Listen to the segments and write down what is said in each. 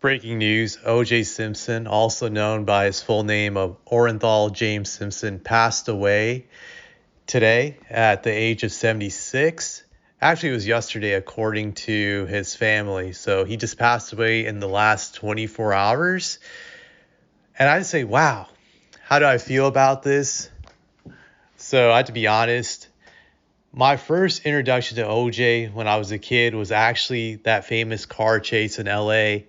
Breaking news, O.J. Simpson, also known by his full name of Orenthal James Simpson, passed away today at the age of 76. Actually, it was yesterday, according to his family. So he just passed away in the last 24 hours. And I'd say, wow, how do I feel about this? So I have to be honest. My first introduction to OJ when I was a kid was actually that famous car chase in LA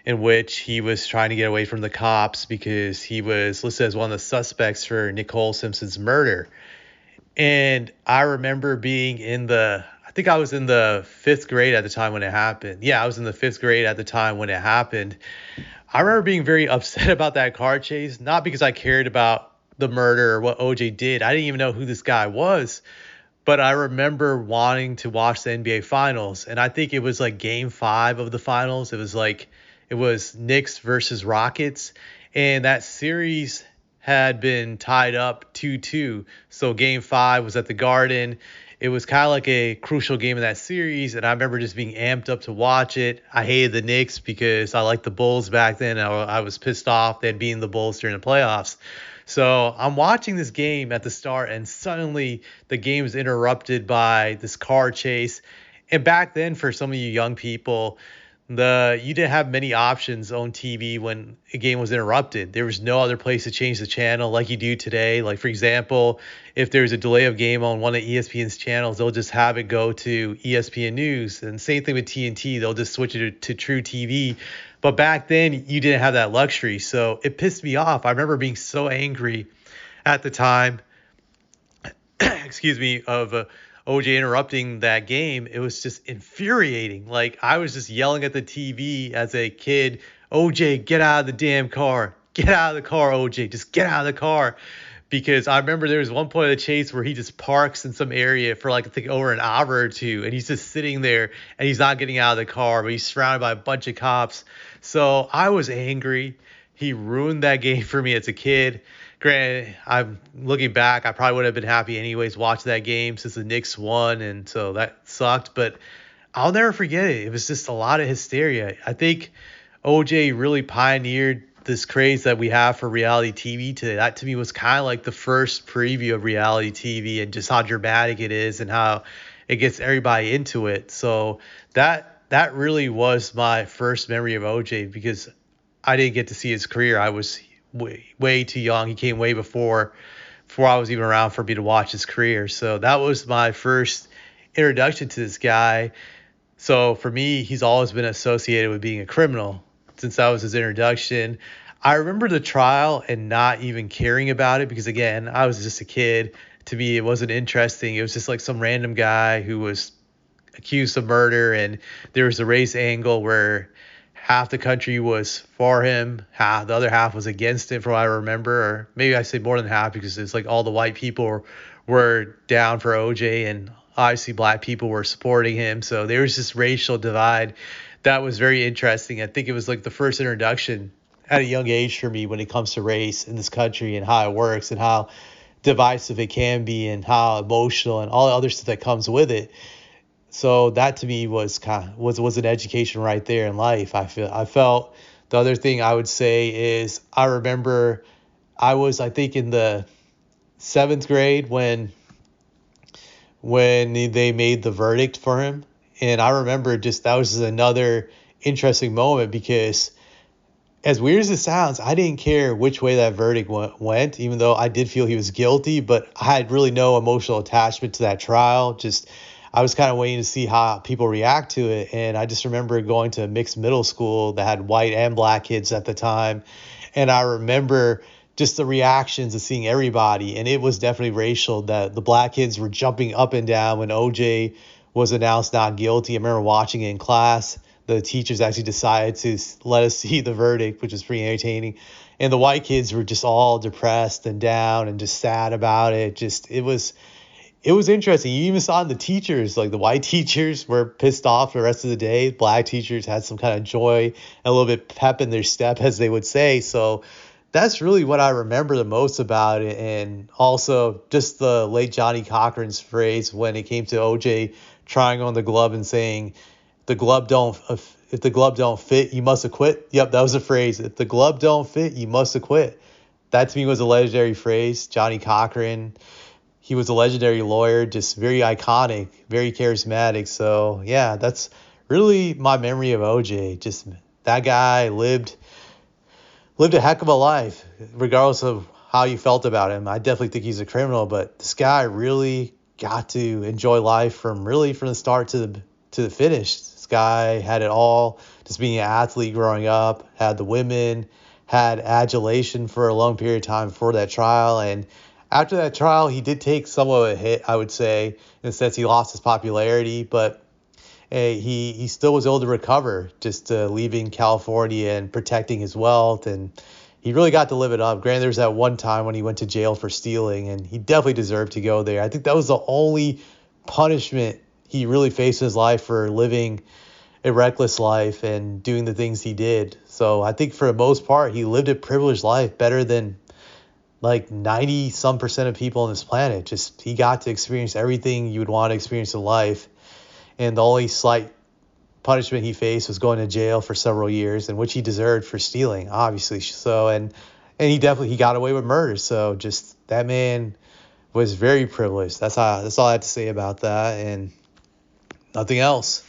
in which he was trying to get away from the cops because he was listed as one of the suspects for Nicole Simpson's murder. And I remember being I think I was in the fifth grade at the time when it happened. Yeah, I was in the fifth grade at the time when it happened. I remember being very upset about that car chase, not because I cared about the murder or what OJ did. I didn't even know who this guy was. But I remember wanting to watch the NBA Finals, and I think it was like Game 5 of the Finals. It was Knicks versus Rockets, and that series had been tied up 2-2. So Game 5 was at the Garden. It was kind of like a crucial game in that series, and I remember just being amped up to watch it. I hated the Knicks because I liked the Bulls back then. I was pissed off they'd beaten the Bulls during the playoffs. So I'm watching this game at the start, and suddenly the game is interrupted by this car chase. And back then, for some of you young people, you didn't have many options on TV when a game was interrupted. There was no other place to change the channel like you do today. Like, for example, if there's a delay of game on one of ESPN's channels, they'll just have it go to ESPN News. And same thing with TNT, they'll just switch it to True TV. But back then, you didn't have that luxury. So it pissed me off. I remember being so angry at the time, excuse me, of OJ interrupting that game. It was just infuriating. Like, I was just yelling at the TV as a kid, OJ, get out of the damn car. Get out of the car, OJ. Just get out of the car. Because I remember there was one point of the chase where he just parks in some area for like I think over an hour or two, and he's just sitting there and he's not getting out of the car, but he's surrounded by a bunch of cops. So I was angry. He ruined that game for me as a kid. Granted, I'm looking back, I probably would have been happy anyways watching that game since the Knicks won, and so that sucked. But I'll never forget it. It was just a lot of hysteria. I think OJ really pioneered this craze that we have for reality TV today. That to me was kind of like the first preview of reality TV and just how dramatic it is and how it gets everybody into it. So that really was my first memory of OJ because I didn't get to see his career. I was way too young. He came way before I was even around for me to watch his career. So that was my first introduction to this guy. So for me, he's always been associated with being a criminal since that was his introduction. I remember the trial and not even caring about it because, again, I was just a kid. To me, it wasn't interesting. It was just like some random guy who was accused of murder, and there was a race angle where half the country was for him, the other half was against him, from what I remember. Or maybe I say more than half because it's like all the white people were down for OJ, and obviously black people were supporting him. So there was this racial divide that was very interesting. I think it was like the first introduction at a young age for me when it comes to race in this country and how it works and how divisive it can be and how emotional and all the other stuff that comes with it. So that to me was was an education right there in life. I felt the other thing I would say is I remember I think in the seventh grade when they made the verdict for him. And I remember just that was just another interesting moment because as weird as it sounds, I didn't care which way that verdict went, even though I did feel he was guilty, but I had really no emotional attachment to that trial. Just I was kind of waiting to see how people react to it. And I just remember going to a mixed middle school that had white and black kids at the time. And I remember just the reactions of seeing everybody. And it was definitely racial that the black kids were jumping up and down when OJ was announced not guilty. I remember watching it in class. The teachers actually decided to let us see the verdict, which was pretty entertaining. And the white kids were just all depressed and down and just sad about it. It was interesting. You even saw the teachers, like the white teachers were pissed off the rest of the day. Black teachers had some kind of joy and a little bit pep in their step, as they would say. So that's really what I remember the most about it. And also just the late Johnny Cochran's phrase when it came to OJ trying on the glove and saying the glove don't if the glove don't fit, you must acquit. Yep, that was a phrase. If the glove don't fit, you must acquit. That to me was a legendary phrase. Johnny Cochran, he was a legendary lawyer, just very iconic, very charismatic. So yeah, that's really my memory of OJ. Just that guy lived a heck of a life, regardless of how you felt about him. I definitely think he's a criminal, but this guy really got to enjoy life from the start to the finish. This guy had it all, just being an athlete growing up, had the women, had adulation for a long period of time before that trial. And after that trial, he did take somewhat of a hit, I would say, in the sense he lost his popularity, but he still was able to recover, just leaving California and protecting his wealth, and he really got to live it up. Granted, there was that one time when he went to jail for stealing, and he definitely deserved to go there. I think that was the only punishment he really faced in his life for living a reckless life and doing the things he did. So I think for the most part, he lived a privileged life better than like 90 some percent of people on this planet. Just he got to experience everything you would want to experience in life. And the only slight punishment he faced was going to jail for several years, and which he deserved for stealing, obviously. So, and he got away with murder. So just that man was very privileged. That's all I have to say about that, and nothing else.